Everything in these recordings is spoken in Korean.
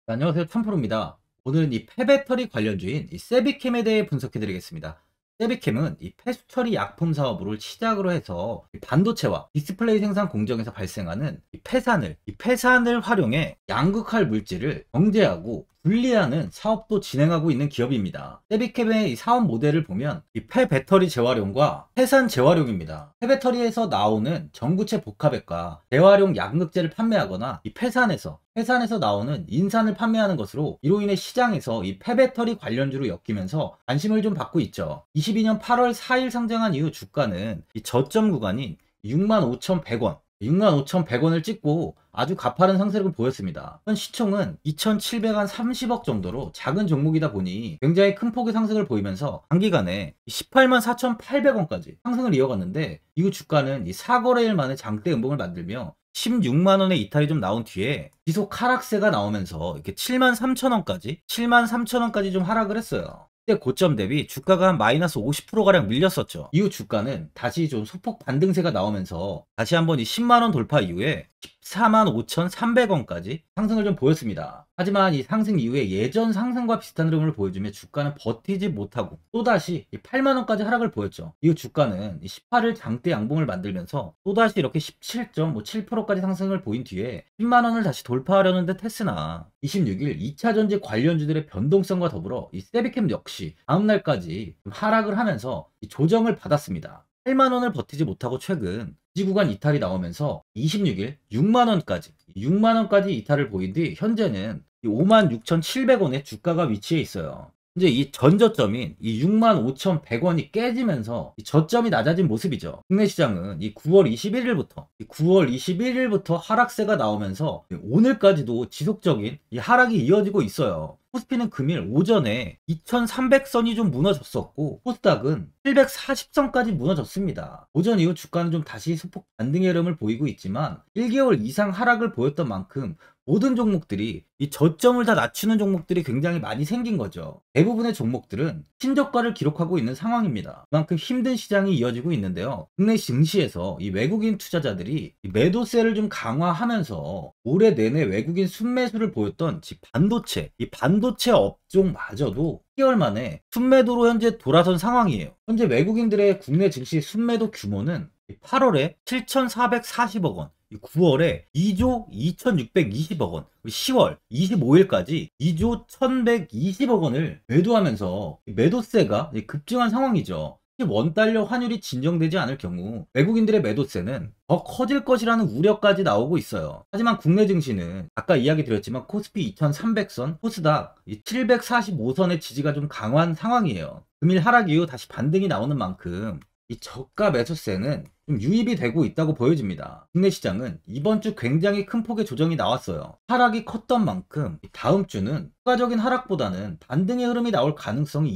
네, 안녕하세요. 참프로입니다. 오늘은 이 폐배터리 관련주인 이 세비캠에 대해 분석해 드리겠습니다. 세비캠은 이 폐수처리 약품 사업을 시작으로 해서 이 반도체와 디스플레이 생산 공정에서 발생하는 이 폐산을 활용해 양극할 물질을 정제하고 분리하는 사업도 진행하고 있는 기업입니다. 세비캠의 이 사업 모델을 보면 이 폐배터리 재활용과 폐산 재활용입니다. 폐배터리에서 나오는 전구체 복합액과 재활용 양극재를 판매하거나 이 폐산에서 나오는 인산을 판매하는 것으로 이로 인해 시장에서 이 폐배터리 관련주로 엮이면서 관심을 좀 받고 있죠. 22년 8월 4일 상장한 이후 주가는 이 저점 구간인 65,100원 65,100원을 찍고 아주 가파른 상승을 보였습니다. 현 시총은 2,730억 정도로 작은 종목이다 보니 굉장히 큰 폭의 상승을 보이면서 단기간에 184,800원까지 상승을 이어갔는데, 이후 주가는 이 4거래일 만에 장대 음봉을 만들며 16만원의 이탈이 좀 나온 뒤에 지속 하락세가 나오면서 이렇게 73,000원까지 좀 하락을 했어요. 그때 고점 대비 주가가 한 마이너스 50%가량 밀렸었죠. 이후 주가는 다시 좀 소폭 반등세가 나오면서 다시 한번 이 10만원 돌파 이후에 145,300원까지 상승을 좀 보였습니다. 하지만 이 상승 이후에 예전 상승과 비슷한 흐름을 보여주며 주가는 버티지 못하고 또다시 8만원까지 하락을 보였죠. 이후 주가는 18일 장대 양봉을 만들면서 또다시 이렇게 17.7%까지 상승을 보인 뒤에 10만원을 다시 돌파하려는 듯 했으나 26일 2차전지 관련주들의 변동성과 더불어 이 세비캠 역시 다음날까지 하락을 하면서 조정을 받았습니다. 8만원을 버티지 못하고 최근 지지구간 이탈이 나오면서 26일 6만원까지 이탈을 보인 뒤 현재는 56,700원의 주가가 위치해 있어요. 이제 이 전저점인 이 65,100원이 깨지면서 이 저점이 낮아진 모습이죠. 국내 시장은 이 9월 21일부터 하락세가 나오면서 오늘까지도 지속적인 이 하락이 이어지고 있어요. 코스피는 금일 오전에 2300선이 좀 무너졌었고 코스닥은 740선까지 무너졌습니다. 오전 이후 주가는 좀 다시 소폭 반등의 흐름을 보이고 있지만 1개월 이상 하락을 보였던 만큼 모든 종목들이 이 저점을 다 낮추는 종목들이 굉장히 많이 생긴 거죠. 대부분의 종목들은 신저가를 기록하고 있는 상황입니다. 그만큼 힘든 시장이 이어지고 있는데요. 국내 증시에서 이 외국인 투자자들이 이 매도세를 좀 강화하면서 올해 내내 외국인 순매수를 보였던 이 반도체 업종마저도 10개월 만에 순매도로 현재 돌아선 상황이에요. 현재 외국인들의 국내 증시 순매도 규모는 8월에 7,440억 원, 9월에 2조 2,620억 원, 10월 25일까지 2조 1,120억 원을 매도하면서 매도세가 급증한 상황이죠. 원달러 환율이 진정되지 않을 경우 외국인들의 매도세는 더 커질 것이라는 우려까지 나오고 있어요. 하지만 국내 증시는 아까 이야기 드렸지만 코스피 2300선, 코스닥 745선의 지지가 좀 강한 상황이에요. 금일 하락 이후 다시 반등이 나오는 만큼 이 저가 매수세는 좀 유입이 되고 있다고 보여집니다. 국내 시장은 이번 주 굉장히 큰 폭의 조정이 나왔어요. 하락이 컸던 만큼 다음 주는 추가적인 하락보다는 반등의 흐름이 나올 가능성이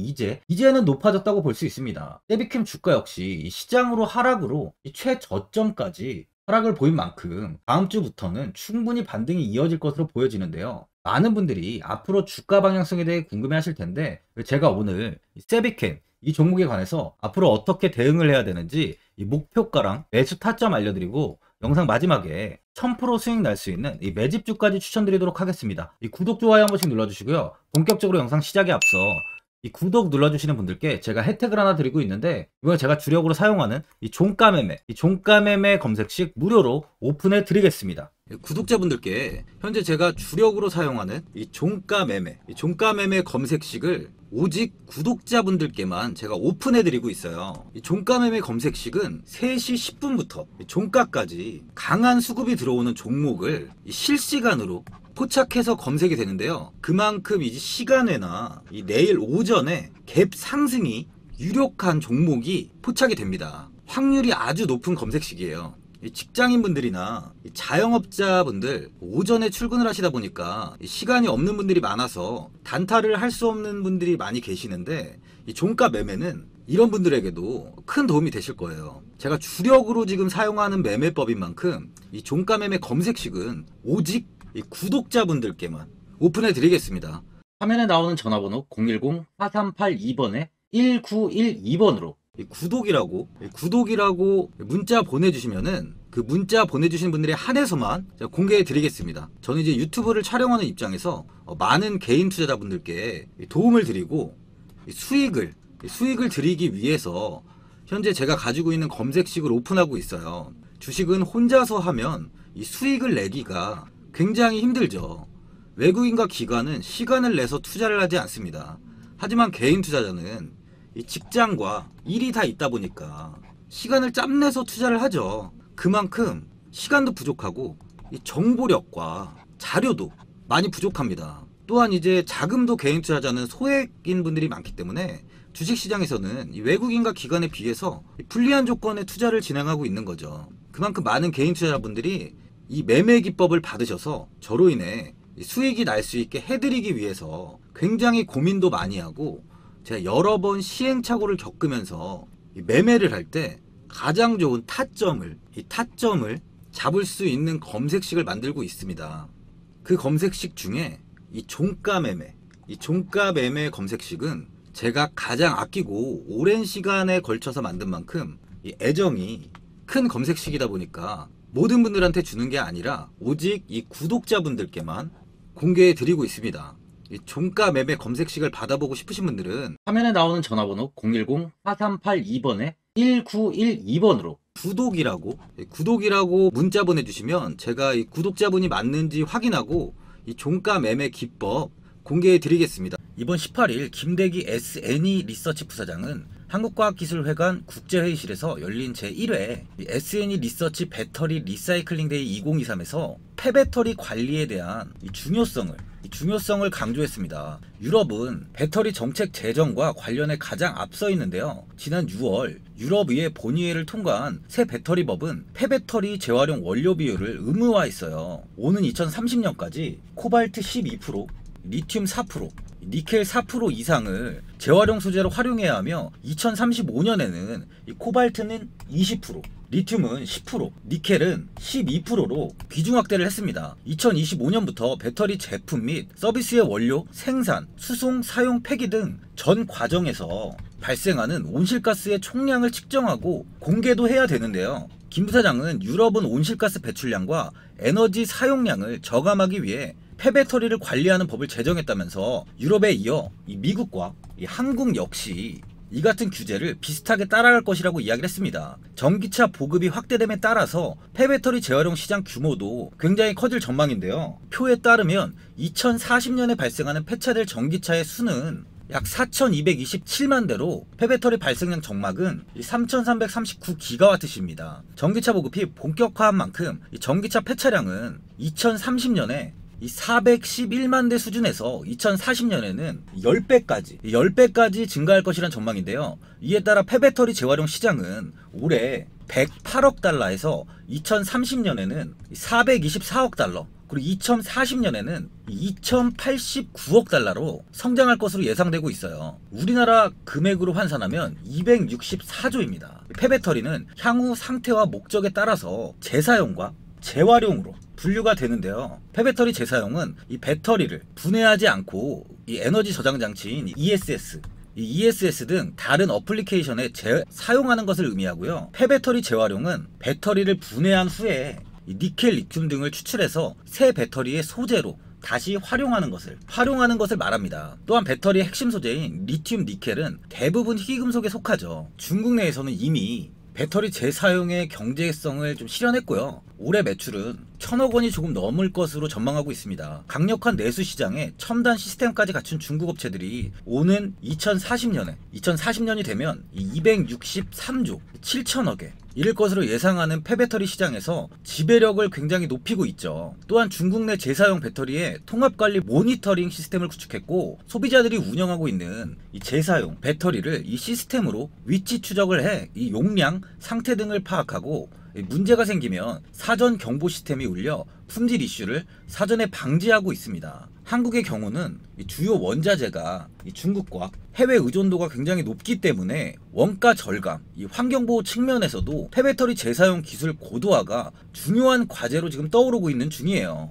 이제는 높아졌다고 볼 수 있습니다. 세비캠 주가 역시 시장으로 하락으로 최저점까지 하락을 보인 만큼 다음 주부터는 충분히 반등이 이어질 것으로 보여지는데요. 많은 분들이 앞으로 주가 방향성에 대해 궁금해 하실 텐데 제가 오늘 세비캠 이 종목에 관해서 앞으로 어떻게 대응을 해야 되는지 이 목표가랑 매수 타점 알려드리고 영상 마지막에 1000% 수익 날 수 있는 이 매집주까지 추천드리도록 하겠습니다. 이 구독, 좋아요 한 번씩 눌러주시고요. 본격적으로 영상 시작에 앞서 이 구독 눌러주시는 분들께 제가 혜택을 하나 드리고 있는데, 이거 제가 주력으로 사용하는 이 종가매매 검색식 무료로 오픈해 드리겠습니다. 구독자분들께 현재 제가 주력으로 사용하는 이 종가매매 검색식을 오직 구독자분들께만 제가 오픈해 드리고 있어요. 이 종가매매 검색식은 3시 10분부터 종가까지 강한 수급이 들어오는 종목을 실시간으로 포착해서 검색이 되는데요. 그만큼 이제 시간에나 이 내일 오전에 갭 상승이 유력한 종목이 포착이 됩니다. 확률이 아주 높은 검색식이에요. 직장인분들이나 자영업자분들 오전에 출근을 하시다 보니까 시간이 없는 분들이 많아서 단타를 할 수 없는 분들이 많이 계시는데, 이 종가 매매는 이런 분들에게도 큰 도움이 되실 거예요. 제가 주력으로 지금 사용하는 매매법인 만큼 이 종가 매매 검색식은 오직 이 구독자분들께만 오픈해 드리겠습니다. 화면에 나오는 전화번호 010-4382번에 1912번으로 이 구독이라고 문자 보내주시면은 그 문자 보내주신 분들에 한해서만 제가 공개해 드리겠습니다. 저는 이제 유튜브를 촬영하는 입장에서 많은 개인 투자자분들께 도움을 드리고 수익을 드리기 위해서 현재 제가 가지고 있는 검색식을 오픈하고 있어요. 주식은 혼자서 하면 이 수익을 내기가 굉장히 힘들죠. 외국인과 기관은 시간을 내서 투자를 하지 않습니다. 하지만 개인 투자자는 이 직장과 일이 다 있다 보니까 시간을 짬내서 투자를 하죠. 그만큼 시간도 부족하고 이 정보력과 자료도 많이 부족합니다. 또한 이제 자금도 개인 투자자는 소액인 분들이 많기 때문에 주식시장에서는 이 외국인과 기관에 비해서 불리한 조건의 투자를 진행하고 있는 거죠. 그만큼 많은 개인 투자자분들이 이 매매 기법을 받으셔서 저로 인해 수익이 날 수 있게 해드리기 위해서 굉장히 고민도 많이 하고, 제가 여러 번 시행착오를 겪으면서 매매를 할 때 가장 좋은 타점을 잡을 수 있는 검색식을 만들고 있습니다. 그 검색식 중에 이 종가 매매 검색식은 제가 가장 아끼고 오랜 시간에 걸쳐서 만든 만큼 이 애정이 큰 검색식이다 보니까 모든 분들한테 주는 게 아니라 오직 이 구독자분들께만 공개해 드리고 있습니다. 이 종가 매매 검색식을 받아보고 싶으신 분들은 화면에 나오는 전화번호 010-4382번에 1912번으로 구독이라고 문자 보내주시면 제가 이 구독자분이 맞는지 확인하고 이 종가 매매 기법 공개해 드리겠습니다. 이번 18일 김대기 SNE 리서치 부사장은 한국과학기술회관 국제회의실에서 열린 제1회 SNE 리서치 배터리 리사이클링 데이 2023에서 폐배터리 관리에 대한 중요성을 강조했습니다. 유럽은 배터리 정책 제정과 관련해 가장 앞서 있는데요. 지난 6월 유럽의회 본의회를 통과한 새 배터리법은 폐배터리 재활용 원료 비율을 의무화했어요. 오는 2030년까지 코발트 12%, 리튬 4%, 니켈 4% 이상을 재활용 소재로 활용해야 하며 2035년에는 코발트는 20%, 리튬은 10%, 니켈은 12%로 비중 확대를 했습니다. 2025년부터 배터리 제품 및 서비스의 원료, 생산, 수송, 사용, 폐기 등 전 과정에서 발생하는 온실가스의 총량을 측정하고 공개도 해야 되는데요. 김 부사장은 유럽은 온실가스 배출량과 에너지 사용량을 저감하기 위해 폐배터리를 관리하는 법을 제정했다면서 유럽에 이어 미국과 한국 역시 이 같은 규제를 비슷하게 따라갈 것이라고 이야기를 했습니다. 전기차 보급이 확대됨에 따라서 폐배터리 재활용 시장 규모도 굉장히 커질 전망인데요. 표에 따르면 2040년에 발생하는 폐차될 전기차의 수는 약 4,227만 대로 폐배터리 발생량 정막은 3,339GWh입니다. 전기차 보급이 본격화한 만큼 전기차 폐차량은 2030년에 411만 대 수준에서 2040년에는 10배까지 증가할 것이란 전망인데요. 이에 따라 폐배터리 재활용 시장은 올해 108억 달러에서 2030년에는 424억 달러, 그리고 2040년에는 2089억 달러로 성장할 것으로 예상되고 있어요. 우리나라 금액으로 환산하면 264조입니다. 폐배터리는 향후 상태와 목적에 따라서 재사용과 재활용으로 분류가 되는데요. 폐배터리 재사용은 이 배터리를 분해하지 않고 이 에너지 저장 장치인 ESS 등 다른 어플리케이션에 사용하는 것을 의미하고요. 폐배터리 재활용은 배터리를 분해한 후에 이 니켈, 리튬 등을 추출해서 새 배터리의 소재로 다시 활용하는 것을 말합니다. 또한 배터리의 핵심 소재인 리튬, 니켈은 대부분 희귀금속에 속하죠. 중국 내에서는 이미 배터리 재사용의 경제성을 좀 실현했고요. 올해 매출은 1,000억 원이 조금 넘을 것으로 전망하고 있습니다. 강력한 내수 시장에 첨단 시스템까지 갖춘 중국 업체들이 오는 2040년이 되면 263조 7천억에 이를 것으로 예상하는 폐배터리 시장에서 지배력을 굉장히 높이고 있죠. 또한 중국 내 재사용 배터리의 통합관리 모니터링 시스템을 구축했고, 소비자들이 운영하고 있는 이 재사용 배터리를 이 시스템으로 위치 추적을 해 이 용량, 상태 등을 파악하고 문제가 생기면 사전 경보 시스템이 울려 품질 이슈를 사전에 방지하고 있습니다. 한국의 경우는 주요 원자재가 중국과 해외 의존도가 굉장히 높기 때문에 원가 절감, 환경보호 측면에서도 폐배터리 재사용 기술 고도화가 중요한 과제로 지금 떠오르고 있는 중이에요.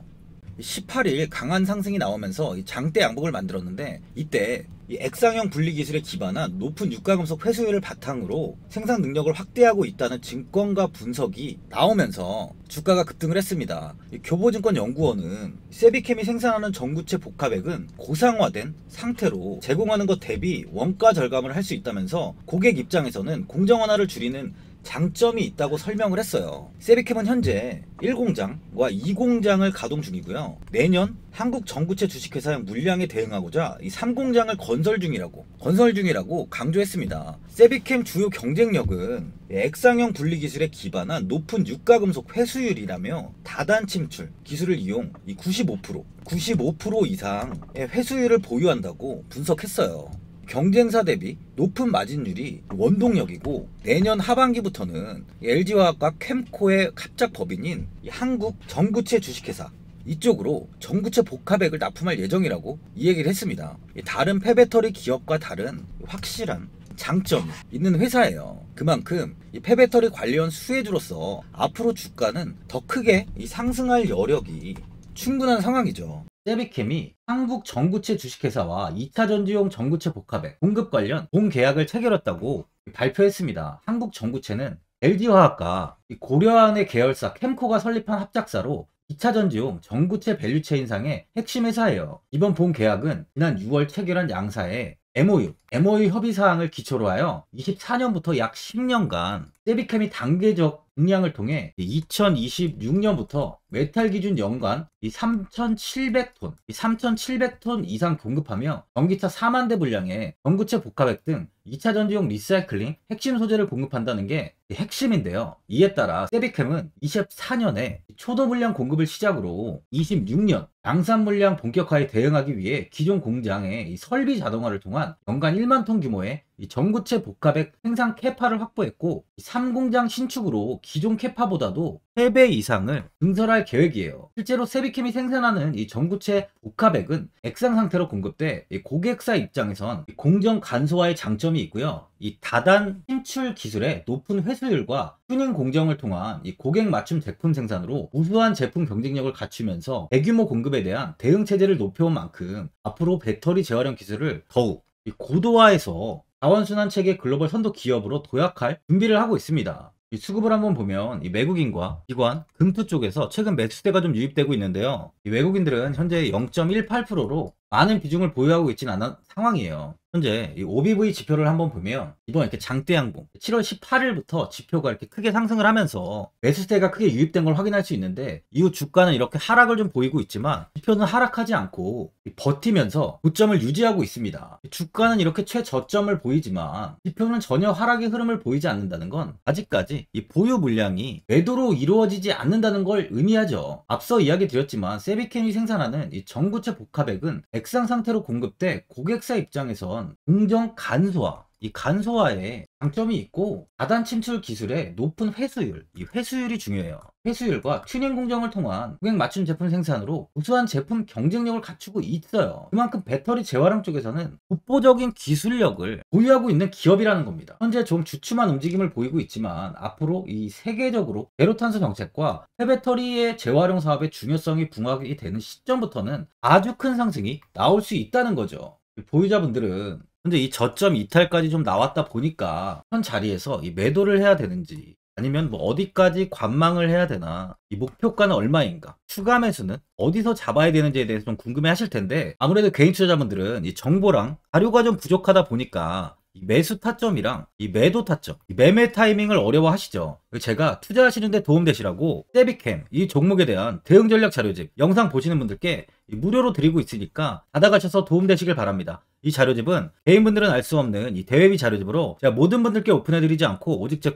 18일 강한 상승이 나오면서 이 장대 양봉을 만들었는데, 이때 이 액상형 분리 기술에 기반한 높은 유가금속 회수율을 바탕으로 생산 능력을 확대하고 있다는 증권가 분석이 나오면서 주가가 급등을 했습니다. 이 교보증권 연구원은 세비캠이 생산하는 전구체 복합액은 고상화된 상태로 제공하는 것 대비 원가 절감을 할 수 있다면서 고객 입장에서는 공정 완화를 줄이는 장점이 있다고 설명을 했어요. 세비캠은 현재 1공장과 2공장을 가동 중이고요. 내년 한국 전구체 주식회사의 물량에 대응하고자 이 3공장을 건설 중이라고 강조했습니다. 세비캠 주요 경쟁력은 액상형 분리 기술에 기반한 높은 유가금속 회수율이라며 다단 침출 기술을 이용 95% 이상의 회수율을 보유한다고 분석했어요. 경쟁사 대비 높은 마진율이 원동력이고, 내년 하반기부터는 LG화학과 캠코의 합작 법인인 한국 전구체 주식회사 이쪽으로 전구체 복합액을 납품할 예정이라고 이 얘기를 했습니다. 다른 폐배터리 기업과 다른 확실한 장점이 있는 회사예요. 그만큼 이 폐배터리 관련 수혜주로서 앞으로 주가는 더 크게 상승할 여력이 충분한 상황이죠. 세비캠이 한국 전구체 주식회사와 2차 전지용 전구체 복합액 공급 관련 공계약을 체결했다고 발표했습니다. 한국 전구체는 LG화학과 고려안의 계열사 캠코가 설립한 합작사로 2차 전지용 전구체 밸류체인상의 핵심 회사예요. 이번 본 계약은 지난 6월 체결한 양사의 MOU 협의사항을 기초로 하여 24년부터 약 10년간 세비캠이 단계적 공량을 통해 2026년부터 메탈 기준 연간 3,700톤 이상 공급하며 전기차 4만 대 분량의 전구체 복합액 등 2차 전지용 리사이클링 핵심 소재를 공급한다는 게 핵심인데요. 이에 따라 세비캠은 24년에 초도 물량 공급을 시작으로 26년 양산 물량 본격화에 대응하기 위해 기존 공장의 설비 자동화를 통한 연간 1만 톤 규모의 전구체 복합액 생산 캐파를 확보했고, 3공장 신축으로 기존 캐파보다도 3배 이상을 증설할 계획이에요. 실제로 세비캠이 생산하는 이 전구체 복합액은 액상 상태로 공급돼 고객사 입장에선 공정 간소화의 장점이 있고요. 이 다단 신출 기술의 높은 회수율과 튜닝 공정을 통한 이 고객 맞춤 제품 생산으로 우수한 제품 경쟁력을 갖추면서 대규모 공급에 대한 대응 체제를 높여온 만큼 앞으로 배터리 재활용 기술을 더욱 고도화해서 자원순환 체계 글로벌 선도 기업으로 도약할 준비를 하고 있습니다. 이 수급을 한번 보면 이 외국인과 기관, 금투 쪽에서 최근 매수세가 좀 유입되고 있는데요. 이 외국인들은 현재 0.18%로 많은 비중을 보유하고 있지는 않은 상황이에요. 현재 이 OBV 지표를 한번 보면 이번 이렇게 장대 양봉 7월 18일부터 지표가 이렇게 크게 상승을 하면서 매수세가 크게 유입된 걸 확인할 수 있는데, 이후 주가는 이렇게 하락을 좀 보이고 있지만 지표는 하락하지 않고 버티면서 고점을 유지하고 있습니다. 주가는 이렇게 최저점을 보이지만 지표는 전혀 하락의 흐름을 보이지 않는다는 건 아직까지 이 보유 물량이 매도로 이루어지지 않는다는 걸 의미하죠. 앞서 이야기 드렸지만 세비캠이 생산하는 이 전구체 복합액은 액상 상태로 공급돼 고객사 입장에선 공정 간소화, 이 간소화에 장점이 있고, 다단 침출 기술의 높은 회수율, 이 회수율이 중요해요. 회수율과 튜닝 공정을 통한 고객 맞춤 제품 생산으로 우수한 제품 경쟁력을 갖추고 있어요. 그만큼 배터리 재활용 쪽에서는 독보적인 기술력을 보유하고 있는 기업이라는 겁니다. 현재 좀 주춤한 움직임을 보이고 있지만 앞으로 이 세계적으로 제로탄소 정책과 폐배터리의 재활용 사업의 중요성이 붕악이 되는 시점부터는 아주 큰 상승이 나올 수 있다는 거죠. 보유자분들은 근데 이 저점 이탈까지 좀 나왔다 보니까 현 자리에서 이 매도를 해야 되는지, 아니면 뭐 어디까지 관망을 해야 되나, 이 목표가는 얼마인가, 추가 매수는 어디서 잡아야 되는지에 대해서 좀 궁금해 하실 텐데, 아무래도 개인 투자자분들은 이 정보랑 자료가 좀 부족하다 보니까 이 매수 타점이랑 이 매도 타점, 이 매매 타이밍을 어려워 하시죠. 제가 투자하시는데 도움되시라고 세비캠 이 종목에 대한 대응 전략 자료집 영상 보시는 분들께 무료로 드리고 있으니까 받아가셔서 도움되시길 바랍니다. 이 자료집은 개인분들은 알 수 없는 이 대회비 자료집으로 제가 모든 분들께 오픈해드리지 않고 오직 제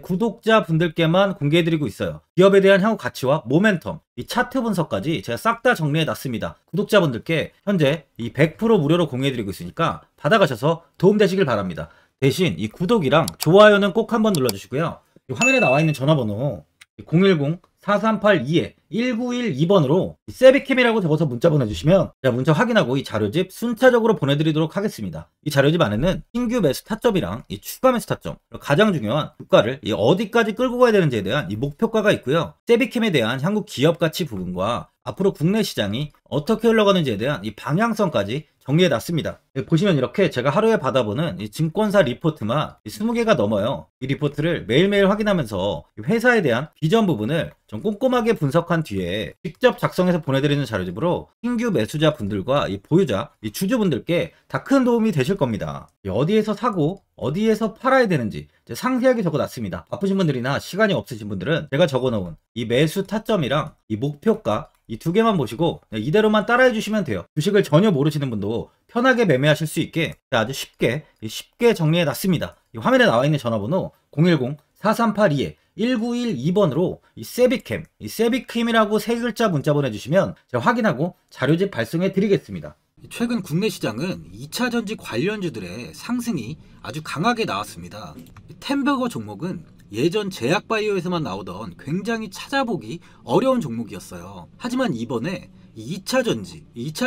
구독자분들께만 공개해드리고 있어요. 기업에 대한 향후 가치와 모멘텀, 이 차트 분석까지 제가 싹 다 정리해놨습니다. 구독자분들께 현재 이 100% 무료로 공개해드리고 있으니까 받아가셔서 도움되시길 바랍니다. 대신 이 구독이랑 좋아요는 꼭 한번 눌러주시고요. 이 화면에 나와있는 전화번호 010-4382-1912번으로 세비캠이라고 적어서 문자 보내주시면 제가 문자 확인하고 이 자료집 순차적으로 보내드리도록 하겠습니다. 이 자료집 안에는 신규 매수 타점이랑 이 추가 매수 타점, 가장 중요한 주가를 어디까지 끌고 가야 되는지에 대한 이 목표가가 있고요. 세비캠에 대한 향후 기업 가치 부분과 앞으로 국내 시장이 어떻게 흘러가는지에 대한 이 방향성까지 정리해 놨습니다. 보시면 이렇게 제가 하루에 받아보는 이 증권사 리포트만 20개가 넘어요. 이 리포트를 매일매일 확인하면서 회사에 대한 비전 부분을 좀 꼼꼼하게 분석한 뒤에 직접 작성해서 보내드리는 자료집으로 신규 매수자 분들과 이 보유자, 이 주주분들께 다 큰 도움이 되실 겁니다. 어디에서 사고 어디에서 팔아야 되는지 상세하게 적어놨습니다. 바쁘신 분들이나 시간이 없으신 분들은 제가 적어놓은 이 매수 타점이랑 이 목표가 이 두 개만 보시고 이대로만 따라해 주시면 돼요. 주식을 전혀 모르시는 분도 편하게 매매하실 수 있게 아주 쉽게 정리해 놨습니다. 화면에 나와 있는 전화번호 010-4382-1912번으로 이 세비캠이라고 세 글자 문자 보내주시면 제가 확인하고 자료집 발송해 드리겠습니다. 최근 국내 시장은 2차 전지 관련주들의 상승이 아주 강하게 나왔습니다. 템버거 종목은 예전 제약바이오에서만 나오던 굉장히 찾아보기 어려운 종목이었어요. 하지만 이번에 2차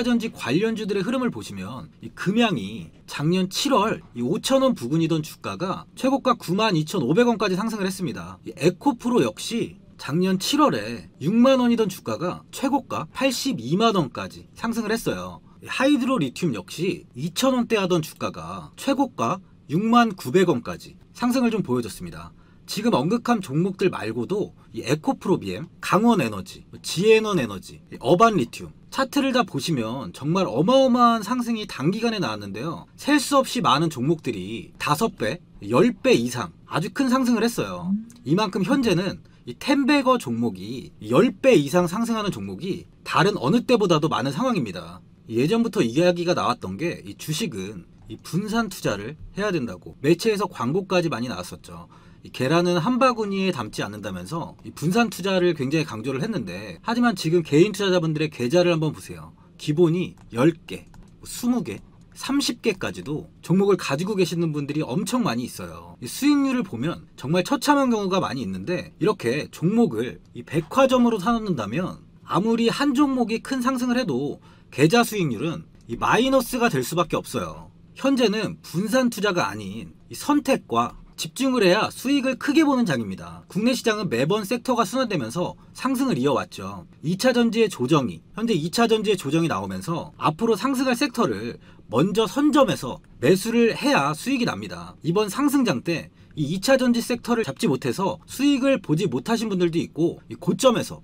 전지 관련주들의 흐름을 보시면 금양이 작년 7월 5,000원 부근이던 주가가 최고가 92,500원까지 상승을 했습니다. 에코프로 역시 작년 7월에 6만원이던 주가가 최고가 82만원까지 상승을 했어요. 하이드로 리튬 역시 2,000원대 하던 주가가 최고가 69,900원까지 상승을 좀 보여줬습니다. 지금 언급한 종목들 말고도 이 에코프로비엠, 강원에너지, 지에너에너지, 어반리튬 차트를 다 보시면 정말 어마어마한 상승이 단기간에 나왔는데요. 셀 수 없이 많은 종목들이 5배, 10배 이상 아주 큰 상승을 했어요. 이만큼 현재는 이 템베거 종목이 10배 이상 상승하는 종목이 다른 어느 때보다도 많은 상황입니다. 예전부터 이야기가 나왔던 게 이 주식은 이 분산 투자를 해야 된다고 매체에서 광고까지 많이 나왔었죠. 이 계란은 한 바구니에 담지 않는다면서 이 분산 투자를 굉장히 강조를 했는데, 하지만 지금 개인 투자자분들의 계좌를 한번 보세요. 기본이 10개, 20개, 30개까지도 종목을 가지고 계시는 분들이 엄청 많이 있어요. 이 수익률을 보면 정말 처참한 경우가 많이 있는데, 이렇게 종목을 이 백화점으로 사놓는다면 아무리 한 종목이 큰 상승을 해도 계좌 수익률은 이 마이너스가 될 수밖에 없어요. 현재는 분산 투자가 아닌 이 선택과 집중을 해야 수익을 크게 보는 장입니다. 국내 시장은 매번 섹터가 순환되면서 상승을 이어왔죠. 2차 전지의 조정이, 현재 2차 전지의 조정이 나오면서 앞으로 상승할 섹터를 먼저 선점해서 매수를 해야 수익이 납니다. 이번 상승장 때 이 2차 전지 섹터를 잡지 못해서 수익을 보지 못하신 분들도 있고, 이 고점에서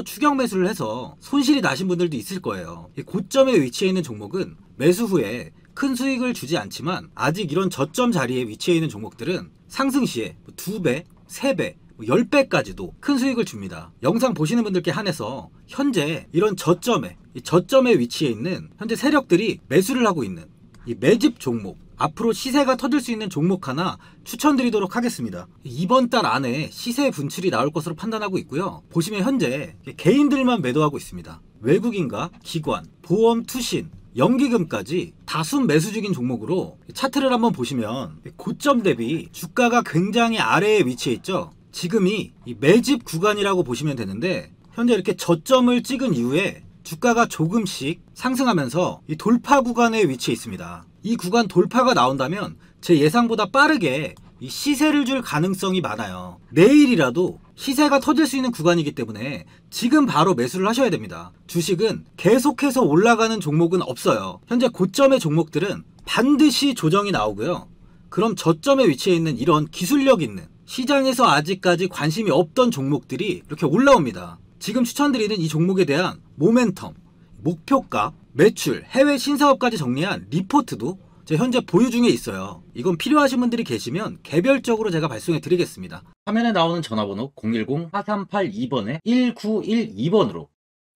추격 매수를 해서 손실이 나신 분들도 있을 거예요. 이 고점에 위치해 있는 종목은 매수 후에 큰 수익을 주지 않지만, 아직 이런 저점 자리에 위치해 있는 종목들은 상승 시에 2배, 3배, 10배까지도 큰 수익을 줍니다. 영상 보시는 분들께 한해서 현재 이런 저점에 위치해 있는 현재 세력들이 매수를 하고 있는 이 매집 종목, 앞으로 시세가 터질 수 있는 종목 하나 추천드리도록 하겠습니다. 이번 달 안에 시세 분출이 나올 것으로 판단하고 있고요. 보시면 현재 개인들만 매도하고 있습니다. 외국인과 기관, 보험, 투신, 연기금까지 다수 매수 중인 종목으로 차트를 한번 보시면 고점 대비 주가가 굉장히 아래에 위치해 있죠. 지금이 이 매집 구간이라고 보시면 되는데, 현재 이렇게 저점을 찍은 이후에 주가가 조금씩 상승하면서 이 돌파 구간에 위치해 있습니다. 이 구간 돌파가 나온다면 제 예상보다 빠르게 이 시세를 줄 가능성이 많아요. 내일이라도 시세가 터질 수 있는 구간이기 때문에 지금 바로 매수를 하셔야 됩니다. 주식은 계속해서 올라가는 종목은 없어요. 현재 고점의 종목들은 반드시 조정이 나오고요. 그럼 저점에 위치해 있는 이런 기술력 있는, 시장에서 아직까지 관심이 없던 종목들이 이렇게 올라옵니다. 지금 추천드리는 이 종목에 대한 모멘텀, 목표가, 매출, 해외 신사업까지 정리한 리포트도 제 현재 보유 중에 있어요. 이건 필요하신 분들이 계시면 개별적으로 제가 발송해 드리겠습니다. 화면에 나오는 전화번호 010-4382번에 1912번으로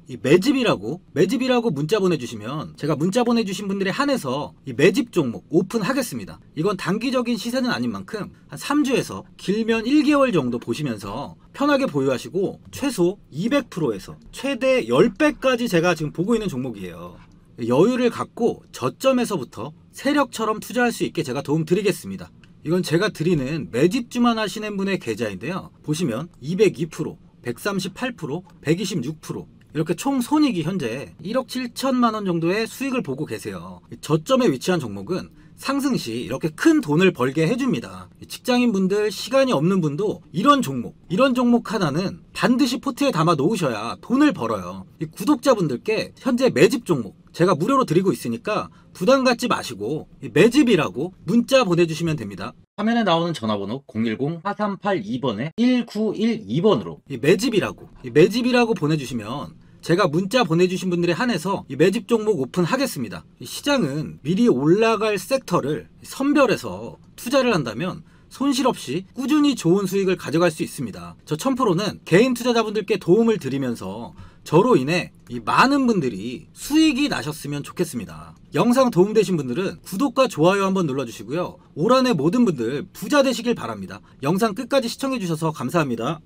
이 매집이라고 문자 보내주시면 제가 문자 보내주신 분들에 한해서 이 매집 종목 오픈하겠습니다. 이건 단기적인 시세는 아닌 만큼 한 3주에서 길면 1개월 정도 보시면서 편하게 보유하시고, 최소 200%에서 최대 10배까지 제가 지금 보고 있는 종목이에요. 여유를 갖고 저점에서부터 세력처럼 투자할 수 있게 제가 도움 드리겠습니다. 이건 제가 드리는 매집주만 하시는 분의 계좌인데요. 보시면 202%, 138%, 126%, 이렇게 총 손익이 현재 1억 7천만 원 정도의 수익을 보고 계세요. 저점에 위치한 종목은 상승 시 이렇게 큰 돈을 벌게 해줍니다. 직장인분들, 시간이 없는 분도 이런 종목 하나는 반드시 포트에 담아 놓으셔야 돈을 벌어요. 이 구독자분들께 현재 매집 종목 제가 무료로 드리고 있으니까 부담 갖지 마시고 매집이라고 문자 보내주시면 됩니다. 화면에 나오는 전화번호 010-4382번에 1912번으로 이 매집이라고 보내주시면 제가 문자 보내주신 분들에 한해서 이 매집 종목 오픈하겠습니다. 이 시장은 미리 올라갈 섹터를 선별해서 투자를 한다면 손실 없이 꾸준히 좋은 수익을 가져갈 수 있습니다. 저 1000%는 개인 투자자분들께 도움을 드리면서 저로 인해 이 많은 분들이 수익이 나셨으면 좋겠습니다. 영상 도움되신 분들은 구독과 좋아요 한번 눌러주시고요. 올 한해 모든 분들 부자 되시길 바랍니다. 영상 끝까지 시청해주셔서 감사합니다.